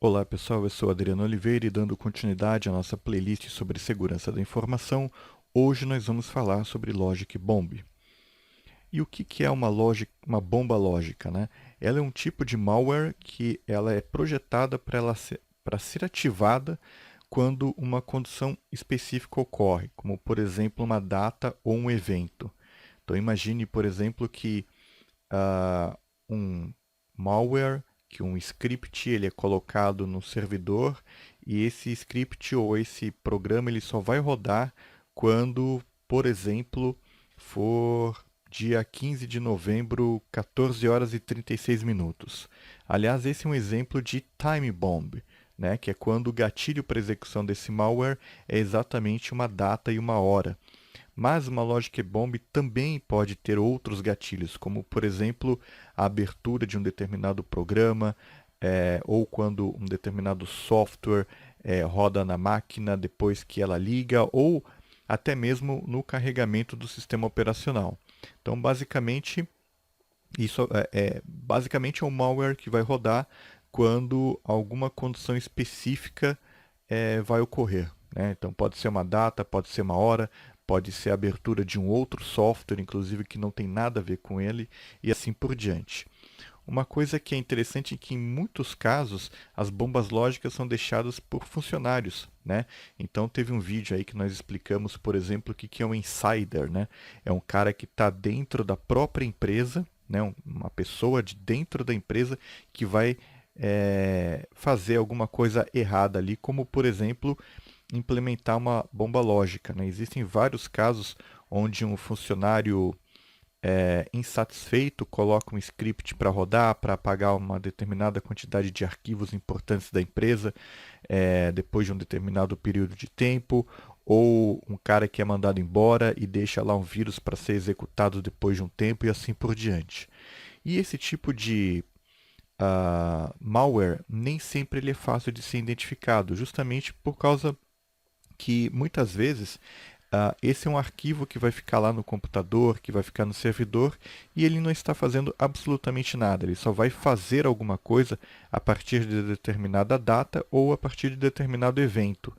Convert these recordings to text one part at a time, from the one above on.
Olá pessoal, eu sou Adriano Oliveira e dando continuidade à nossa playlist sobre segurança da informação, hoje nós vamos falar sobre Logic Bomb. E o que é uma bomba lógica, né? Ela é um tipo de malware que ela é projetada para ser ativada quando uma condição específica ocorre, como por exemplo uma data ou um evento. Então imagine, por exemplo, que um malware, que um script ele é colocado no servidor e esse script ou esse programa ele só vai rodar quando, por exemplo, for dia 15 de novembro, 14 horas e 36 minutos. Aliás, esse é um exemplo de time bomb, né, que é quando o gatilho para execução desse malware é exatamente uma data e uma hora. Mas uma Logic Bomb também pode ter outros gatilhos, como por exemplo a abertura de um determinado programa, ou quando um determinado software roda na máquina depois que ela liga, ou até mesmo no carregamento do sistema operacional. Então, basicamente é um malware que vai rodar quando alguma condição específica vai ocorrer, né? Então pode ser uma data, pode ser uma hora, pode ser a abertura de um outro software, inclusive que não tem nada a ver com ele, e assim por diante. Uma coisa que é interessante é que em muitos casos as bombas lógicas são deixadas por funcionários, né? Então teve um vídeo aí que nós explicamos, por exemplo, o que é um insider, né? É um cara que está dentro da própria empresa, né? Uma pessoa de dentro da empresa que vai fazer alguma coisa errada ali, como por exemplo implementar uma bomba lógica, né? Existem vários casos onde um funcionário insatisfeito coloca um script para rodar, para apagar uma determinada quantidade de arquivos importantes da empresa depois de um determinado período de tempo, ou um cara que é mandado embora e deixa lá um vírus para ser executado depois de um tempo e assim por diante. E esse tipo de malware nem sempre ele é fácil de ser identificado, justamente por causa que muitas vezes esse é um arquivo que vai ficar lá no computador, que vai ficar no servidor, e ele não está fazendo absolutamente nada. Ele só vai fazer alguma coisa a partir de determinada data ou a partir de determinado evento,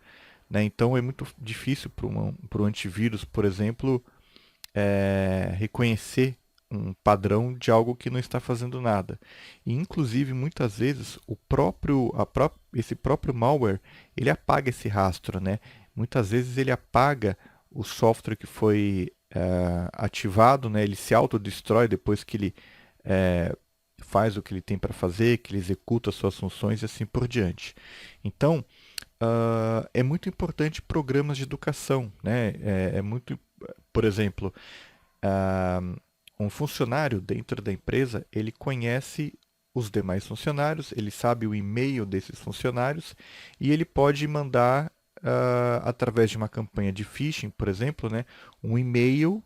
né? Então é muito difícil para o antivírus, por exemplo, reconhecer um padrão de algo que não está fazendo nada. E, inclusive, muitas vezes, esse próprio malware, ele apaga esse rastro, né? Muitas vezes ele apaga o software que foi ativado, né? Ele se autodestrói depois que ele faz o que ele tem para fazer, que ele executa suas funções e assim por diante. Então, é muito importante programas de educação, né? Por exemplo, ah, um funcionário dentro da empresa, ele conhece os demais funcionários, ele sabe o e-mail desses funcionários e ele pode mandar, através de uma campanha de phishing, por exemplo, né, um e-mail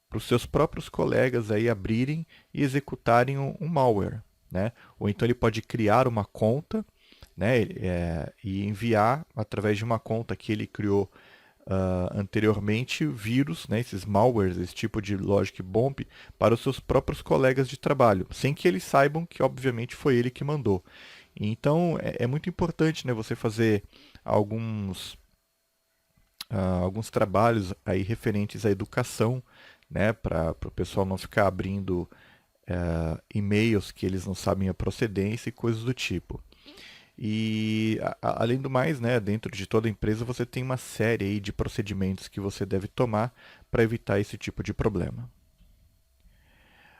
para os seus próprios colegas aí abrirem e executarem um malware, né? Ou então ele pode criar uma conta, né, e enviar através de uma conta que ele criou anteriormente vírus, né, esses malwares, esse tipo de logic bomb, para os seus próprios colegas de trabalho, sem que eles saibam que, obviamente, foi ele que mandou. Então, é muito importante, né, você fazer alguns, alguns trabalhos aí referentes à educação, né, para o pessoal não ficar abrindo e-mails que eles não sabem a procedência e coisas do tipo. E além do mais, né, dentro de toda a empresa você tem uma série aí de procedimentos que você deve tomar para evitar esse tipo de problema.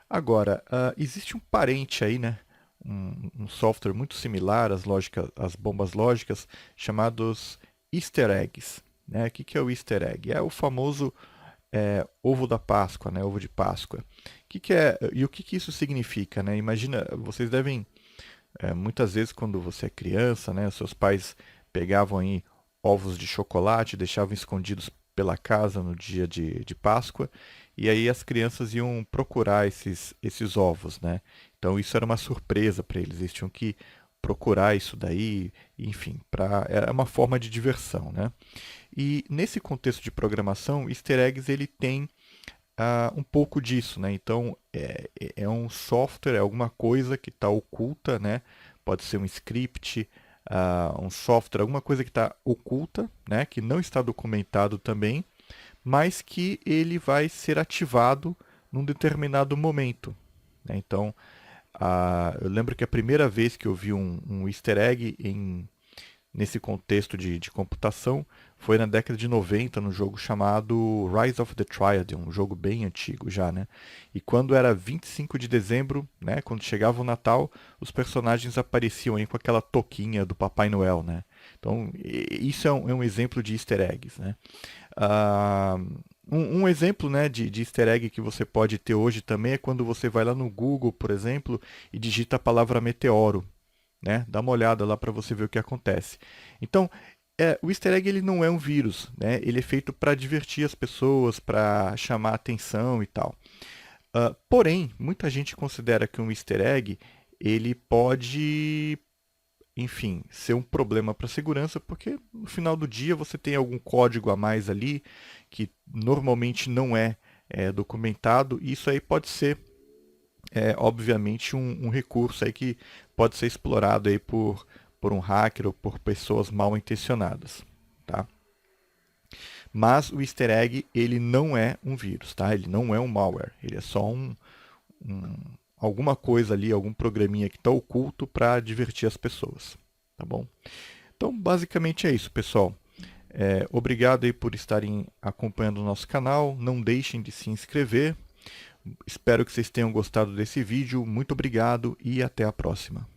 Agora, existe um parente aí, né, um software muito similar às bombas lógicas, chamados Easter eggs. Né? O que é o Easter egg? É o famoso ovo da Páscoa, né, ovo de Páscoa. E o que isso significa? Né? Imagina, vocês devem muitas vezes, quando você é criança, né, seus pais pegavam aí ovos de chocolate, deixavam escondidos pela casa no dia de Páscoa, e aí as crianças iam procurar esses ovos, né? Então isso era uma surpresa para eles, eles tinham que procurar isso daí, enfim, era uma forma de diversão, né? E nesse contexto de programação, Easter eggs ele tem um pouco disso, né? Então é um software, é alguma coisa que está oculta, né? Pode ser um script, um software, alguma coisa que está oculta, né, que não está documentado também, mas que ele vai ser ativado num determinado momento, né? Então, eu lembro que a primeira vez que eu vi um easter egg nesse contexto de computação foi na década de 90, num jogo chamado Rise of the Triad, um jogo bem antigo já, né? E quando era 25 de dezembro, né, quando chegava o Natal, os personagens apareciam aí com aquela touquinha do Papai Noel, né? Então, isso é um exemplo de easter eggs, né? Ah, um exemplo, né, de easter egg que você pode ter hoje também é quando você vai lá no Google, por exemplo, e digita a palavra meteoro, né? Dá uma olhada lá para você ver o que acontece. Então, o easter egg ele não é um vírus, né? Ele é feito para divertir as pessoas, para chamar atenção e tal. Porém, muita gente considera que um easter egg ele pode, enfim, ser um problema para a segurança, porque no final do dia você tem algum código a mais ali que normalmente não é documentado, e isso aí pode ser, obviamente, um recurso aí que pode ser explorado aí por um hacker ou por pessoas mal intencionadas, tá? Mas o easter egg, ele não é um vírus, tá? Ele não é um malware, ele é só um- alguma coisa ali, algum programinha que está oculto para divertir as pessoas, tá bom? Então, basicamente é isso, pessoal. Obrigado aí por estarem acompanhando o nosso canal. Não deixem de se inscrever. Espero que vocês tenham gostado desse vídeo. Muito obrigado e até a próxima.